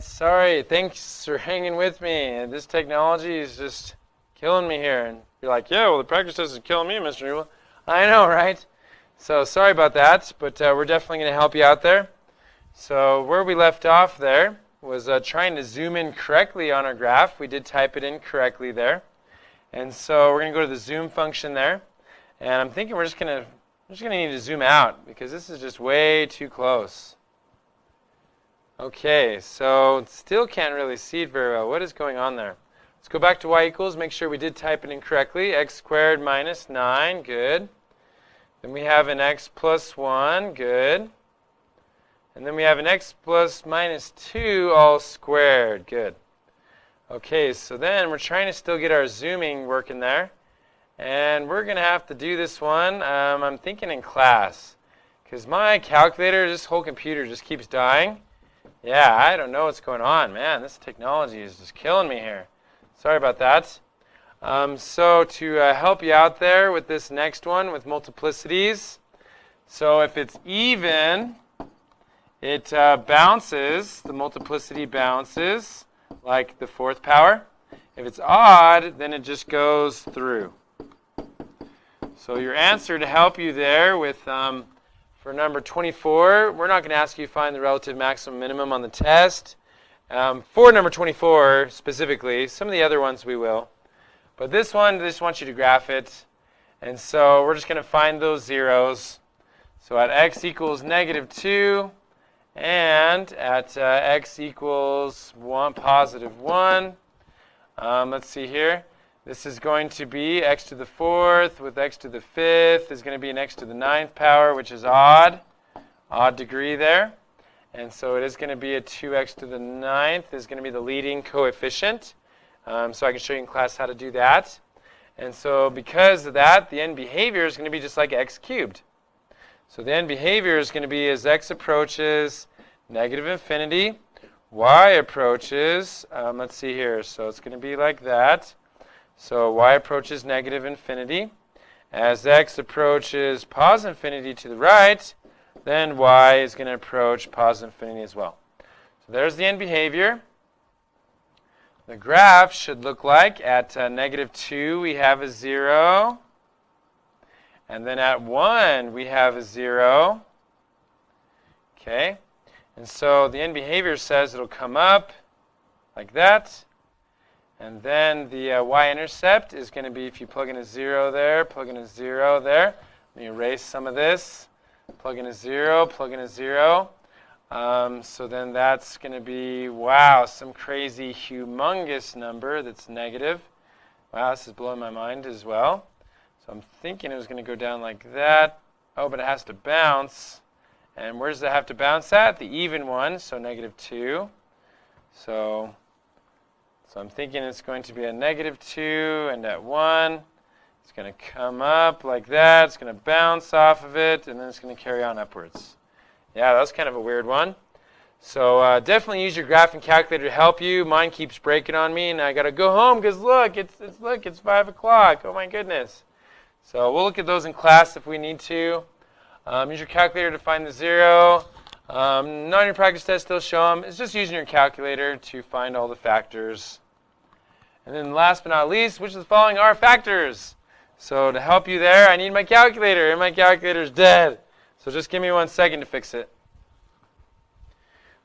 Sorry, thanks for hanging with me. This technology is just killing me here. And you're like, yeah, well, the practice test is killing me, Mr. Newell. I know, right? So sorry about that, but we're definitely going to help you out there. So where we left off there was trying to zoom in correctly on our graph. We did type it in correctly there. And so we're going to go to the zoom function there. And I'm thinking we're just going to need to zoom out because this is just way too close. Okay, so still can't really see it very well. What is going on there? Let's go back to y equals. Make sure we did type it in correctly. X squared minus 9, good. Then we have an x plus 1, good. And then we have an x plus minus 2 all squared, good. Okay, so then we're trying to still get our zooming working there. And we're going to have to do this one, I'm thinking in class. Because my calculator, this whole computer just keeps dying. Yeah, I don't know what's going on, man. This technology is just killing me here. Sorry about that. So to help you out there with this next one with multiplicities, so if it's even, it bounces, the multiplicity bounces like the fourth power. If it's odd, then it just goes through. So your answer to help you there with for number 24, we're not going to ask you to find the relative maximum minimum on the test. For number 24 specifically, some of the other ones we will. But this one, I just want you to graph it. And so we're just going to find those zeros. So at x equals negative 2 and at x equals 1, positive 1. Let's see here. This is going to be x to the fourth with x to the fifth is going to be an x to the ninth power, which is odd degree there. And so it is going to be a 2x to the ninth is going to be the leading coefficient. So I can show you in class how to do that. And so because of that, the end behavior is going to be just like x cubed. So the end behavior is going to be as x approaches negative infinity, y approaches, let's see here, so it's going to be like that. So y approaches negative infinity. As x approaches positive infinity to the right, then y is going to approach positive infinity as well. So there's the end behavior. The graph should look like at negative 2 we have a 0. And then at 1 we have a 0. Okay. And so the end behavior says it'll come up like that. And then the y-intercept is going to be, if you plug in a 0 there, plug in a 0 there. Let me erase some of this. Plug in a 0, plug in a 0. So then that's going to be, wow, some crazy humongous number that's negative. Wow, this is blowing my mind as well. So I'm thinking it was going to go down like that. Oh, but it has to bounce. And where does it have to bounce at? The even one, so negative 2. So I'm thinking it's going to be a negative 2, and at 1, it's going to come up like that. It's going to bounce off of it, and then it's going to carry on upwards. Yeah, that was kind of a weird one. So definitely use your graphing calculator to help you. Mine keeps breaking on me, and I got to go home because look, it's 5 o'clock. Oh my goodness. So we'll look at those in class if we need to. Use your calculator to find the 0. Not on your practice test, still show them. It's just using your calculator to find all the factors. And then last but not least, which of the following are factors? So to help you there, I need my calculator, and my calculator's dead. So just give me 1 second to fix it.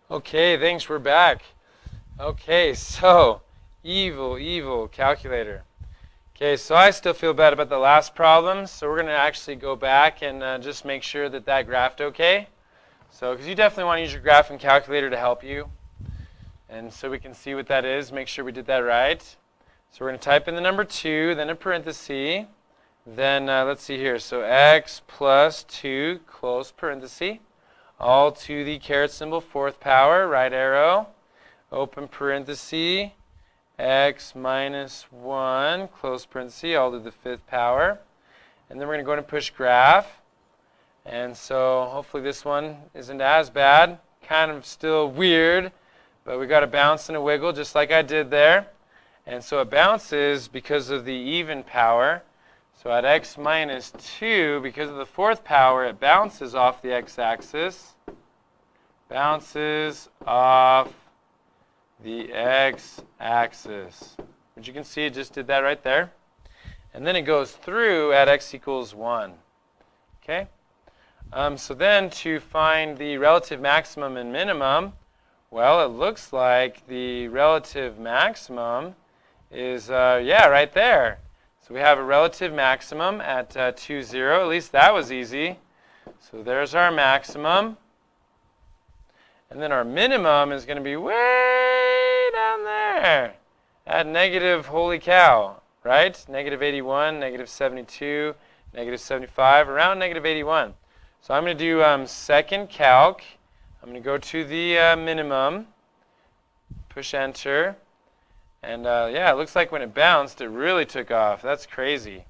Okay, thanks, we're back. Okay, so evil calculator. Okay, so I still feel bad about the last problem, so we're going to actually go back and just make sure that graphed okay. So, because you definitely want to use your graphing calculator to help you. And so we can see what that is, make sure we did that right. So we're going to type in the number 2, then a parenthesis. Then let's see here. So x plus 2, close parenthesis, all to the caret symbol, fourth power, right arrow, open parenthesis, x minus 1, close parenthesis, all to the fifth power. And then we're going to go and push graph. And so hopefully this one isn't as bad. Kind of still weird, but we got a bounce and a wiggle just like I did there. And so it bounces because of the even power. So at x minus 2, because of the fourth power, it bounces off the x-axis. Bounces off the x-axis. Which you can see it just did that right there. And then it goes through at x equals 1. Okay? So then to find the relative maximum and minimum, well, it looks like the relative maximum is, right there. So we have a relative maximum at 2, 0. At least that was easy. So there's our maximum. And then our minimum is going to be way down there at negative, holy cow, right? Negative 81, negative 72, negative 75, around negative 81. So I'm going to do second calc. I'm going to go to the minimum, push enter, and it looks like when it bounced, it really took off. That's crazy.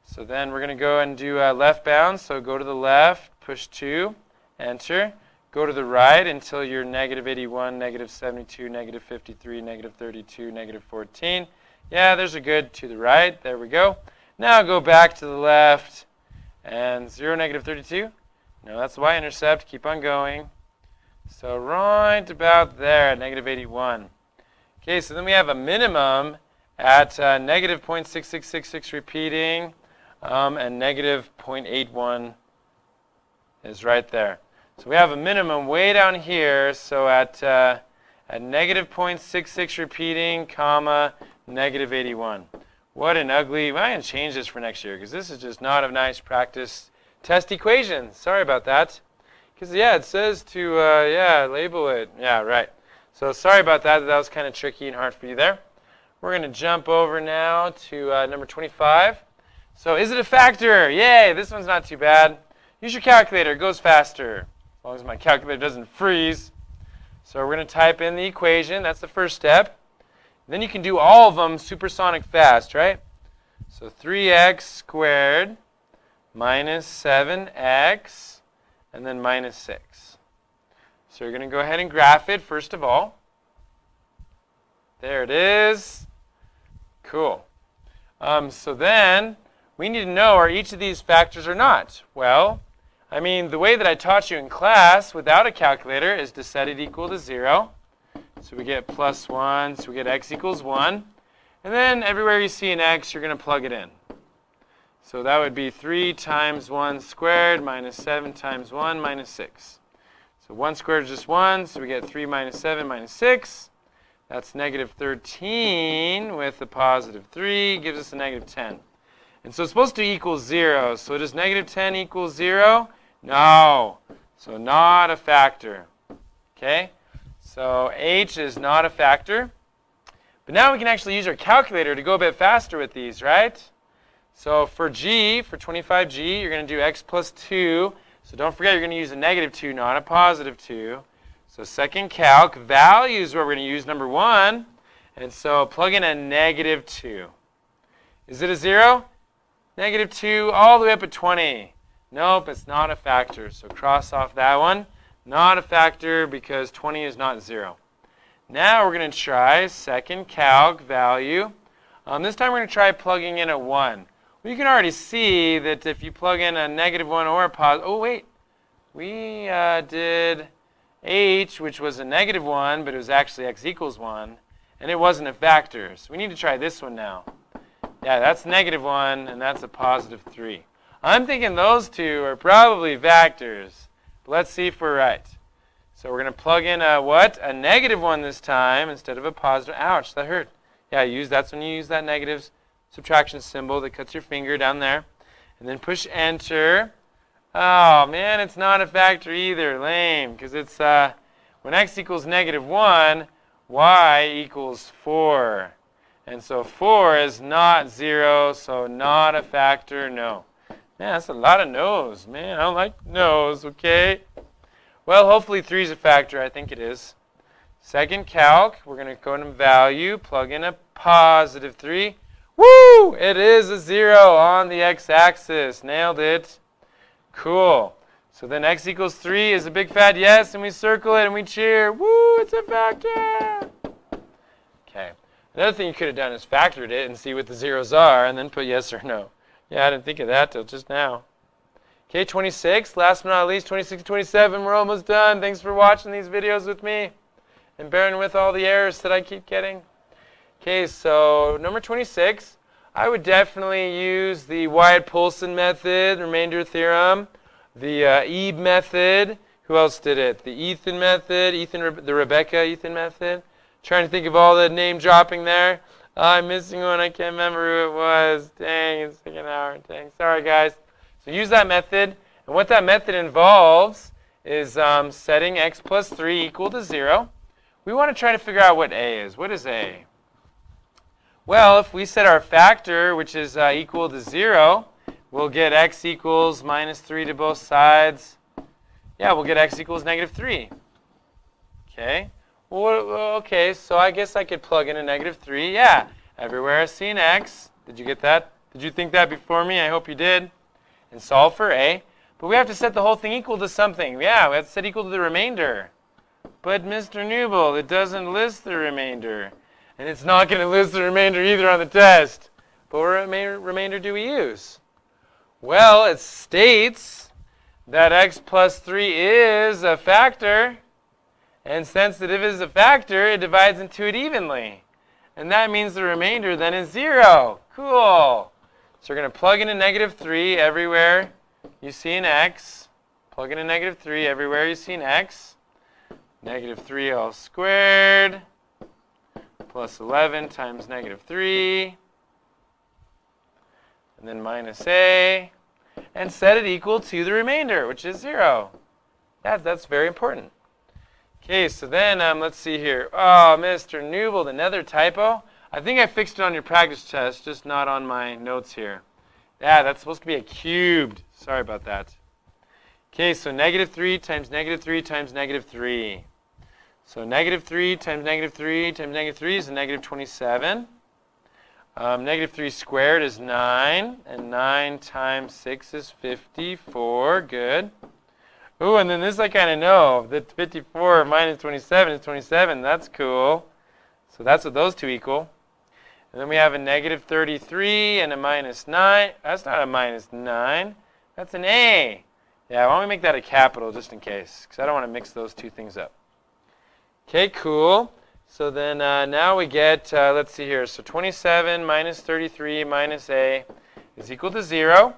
So then we're going to go and do left bound. So go to the left, push 2, enter. Go to the right until you're negative 81, negative 72, negative 53, negative 32, negative 14. Yeah, there's a good to the right. There we go. Now go back to the left and 0, negative 32. No, that's the y-intercept. Keep on going. So right about there at negative 81. Okay, so then we have a minimum at negative 0.6666 repeating, and negative 0.81 is right there. So we have a minimum way down here, so at negative 0.66 repeating, comma, negative 81. What an ugly, I'm going to change this for next year, because this is just not a nice practice test equation. Sorry about that. Because, it says to, label it. Yeah, right. So sorry about that. That was kind of tricky and hard for you there. We're going to jump over now to number 25. So is it a factor? Yay, this one's not too bad. Use your calculator. It goes faster. As long as my calculator doesn't freeze. So we're going to type in the equation. That's the first step. Then you can do all of them supersonic fast, right? So 3x squared minus 7x, and then minus 6. So you're going to go ahead and graph it first of all. There it is. Cool. So then we need to know, are each of these factors or not? Well, I mean, the way that I taught you in class without a calculator is to set it equal to 0. So we get plus 1, so we get x equals 1. And then everywhere you see an x, you're going to plug it in. So that would be 3 times 1 squared minus 7 times 1 minus 6. So 1 squared is just 1, so we get 3 minus 7 minus 6. That's negative 13 with a positive 3, gives us a negative 10. And so it's supposed to equal 0. So does negative 10 equal 0? No. So not a factor. Okay? So H is not a factor. But now we can actually use our calculator to go a bit faster with these, right? So for G, for 25G, you're going to do x plus 2. So don't forget you're going to use a negative 2, not a positive 2. So second calc, value is what we're going to use, number 1. And so plug in a negative 2. Is it a 0? Negative 2 all the way up at 20. Nope, it's not a factor. So cross off that one. Not a factor because 20 is not 0. Now we're going to try second calc value. This time we're going to try plugging in a 1. Well, you can already see that if you plug in a negative 1 or a positive... Oh, wait. We did h, which was a negative 1, but it was actually x equals 1. And it wasn't a factor. So we need to try this one now. Yeah, that's negative 1, and that's a positive 3. I'm thinking those two are probably factors. But let's see if we're right. So we're going to plug in a what? A negative 1 this time instead of a positive. Ouch, that hurt. Yeah, that's when you use that negative subtraction symbol that cuts your finger down there. And then push enter. Oh, man, it's not a factor either. Lame. Because it's when x equals negative 1, y equals 4. And so 4 is not 0, so not a factor, no. Man, that's a lot of no's. Man, I don't like no's, okay? Well, hopefully 3 is a factor. I think it is. Second calc, we're going to go into value, plug in a positive 3. Woo! It is a 0 on the x-axis. Nailed it. Cool. So then x equals 3 is a big fat yes, and we circle it and we cheer. Woo! It's a factor! Okay. Another thing you could have done is factored it and see what the zeros are and then put yes or no. Yeah, I didn't think of that till just now. Okay, 26. Last but not least, 26 to 27. We're almost done. Thanks for watching these videos with me. and bearing with all the errors that I keep getting? Okay, so number 26, I would definitely use the Wyatt-Poulsen method, remainder theorem, the Ebe method. Who else did it? The Ethan method, the Rebecca Ethan method. Trying to think of all the name dropping there. I'm missing one. I can't remember who it was. Dang, it's like an hour. Dang, sorry guys. So use that method, and what that method involves is setting x plus 3 equal to 0. We want to try to figure out what a is. What is a? Well, if we set our factor, which is equal to 0, we'll get x equals minus 3 to both sides. Yeah, we'll get x equals negative 3. Okay. Well, okay, so I guess I could plug in a negative 3. Yeah, everywhere I see an x. Did you get that? Did you think that before me? I hope you did. And solve for a. But we have to set the whole thing equal to something. Yeah, we have to set equal to the remainder. But Mr. Newble, it doesn't list the remainder. And it's not going to list the remainder either on the test. But what remainder do we use? Well, it states that x plus 3 is a factor. And since it is a factor, it divides into it evenly. And that means the remainder then is 0. Cool. So we're going to plug in a negative 3 everywhere you see an x. Plug in a negative 3 everywhere you see an x. Negative 3 all squared plus 11 times negative 3. And then minus a. And set it equal to the remainder, which is 0. That's very important. Okay, so then let's see here. Oh, Mr. Newble, another typo. I think I fixed it on your practice test, just not on my notes here. Yeah, that's supposed to be a cubed. Sorry about that. Okay, so negative 3 times negative 3 times negative 3. So negative 3 times negative 3 times negative 3 is a negative 27. Negative 3 squared is 9, and 9 times 6 is 54. Good. Ooh, and then this I kind of know. That 54 minus 27 is 27. That's cool. So that's what those two equal. And then we have a negative 33 and a minus 9. That's not a minus 9. That's an a. Yeah, why don't we make that a capital just in case? Because I don't want to mix those two things up. Okay, cool. So then now we get, let's see here. So 27 minus 33 minus a is equal to 0.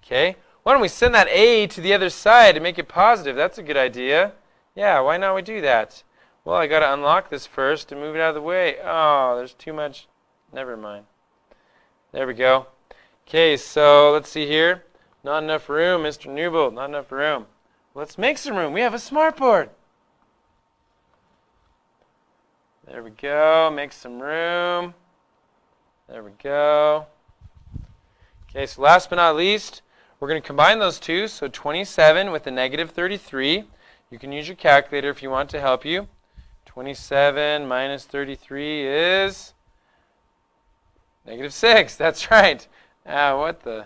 Okay. Why don't we send that a to the other side to make it positive? That's a good idea. Yeah, why not we do that? Well, I got to unlock this first and move it out of the way. Oh, there's too much. Never mind. There we go. Okay, so let's see here. Not enough room, Mr. Newble. Not enough room. Let's make some room. We have a smartboard. There we go. Make some room. There we go. Okay, so last but not least, we're going to combine those two. So 27 with a negative 33. You can use your calculator if you want to help you. 27 minus 33 is negative 6. That's right. What the?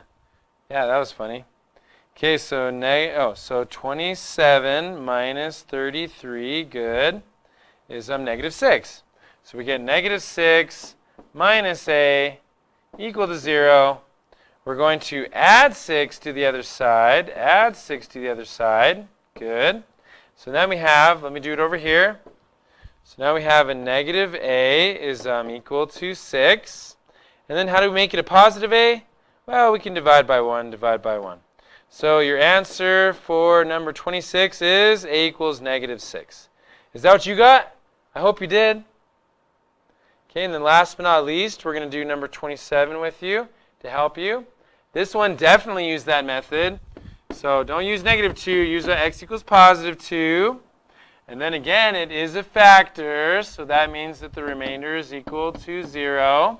Yeah, that was funny. Okay, so so 27 minus 33, good, is negative 6. So we get negative 6 minus a equal to 0. We're going to add 6 to the other side. Add 6 to the other side. Good. So now we have, let me do it over here. So now we have a negative a is equal to 6. And then how do we make it a positive a? Well, we can divide by 1, divide by 1. So your answer for number 26 is a equals negative 6. Is that what you got? I hope you did. Okay, and then last but not least, we're going to do number 27 with you to help you. This one definitely use that method. So don't use negative 2, use x equals positive 2. And then again, it is a factor, so that means that the remainder is equal to 0.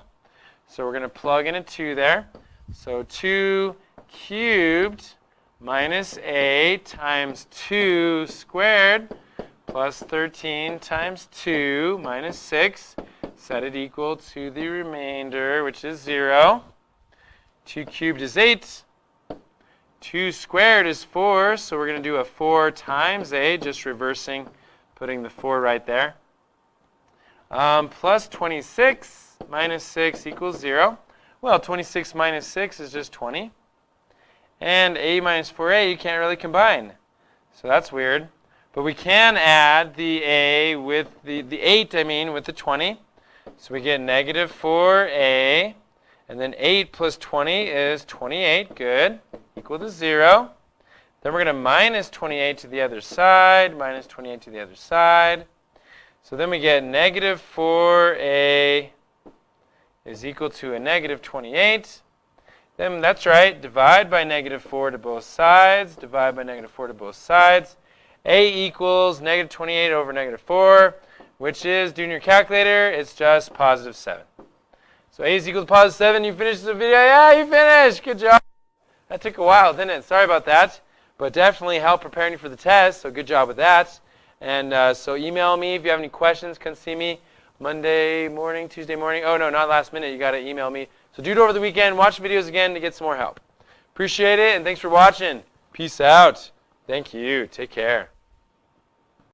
So we're going to plug in a 2 there. So 2 cubed minus a times 2 squared plus 13 times 2 minus 6. Set it equal to the remainder, which is 0. 2 cubed is 8. 2 squared is 4, so we're going to do a 4 times a, just reversing, putting the 4 right there. Plus 26 minus 6 equals 0. Well, 26 minus 6 is just 20. And a minus 4a you can't really combine. So that's weird. But we can add the a with the 8, with the 20. So we get negative 4a, and then 8 plus 20 is 28, good, equal to 0. Then we're going to minus 28 to the other side, minus 28 to the other side. So then we get negative 4a is equal to a negative 28. Then that's right, divide by negative 4 to both sides, divide by negative 4 to both sides. A equals negative 28 over negative 4, which is, doing your calculator, it's just positive 7. So A is equal to positive 7. You finished the video? Yeah, you finished. Good job. That took a while, didn't it? Sorry about that. But definitely helped preparing you for the test, so good job with that. And so email me if you have any questions. Come see me Monday morning, Tuesday morning. Oh, no, not last minute. You got to email me. So do it over the weekend. Watch the videos again to get some more help. Appreciate it, and thanks for watching. Peace out. Thank you. Take care.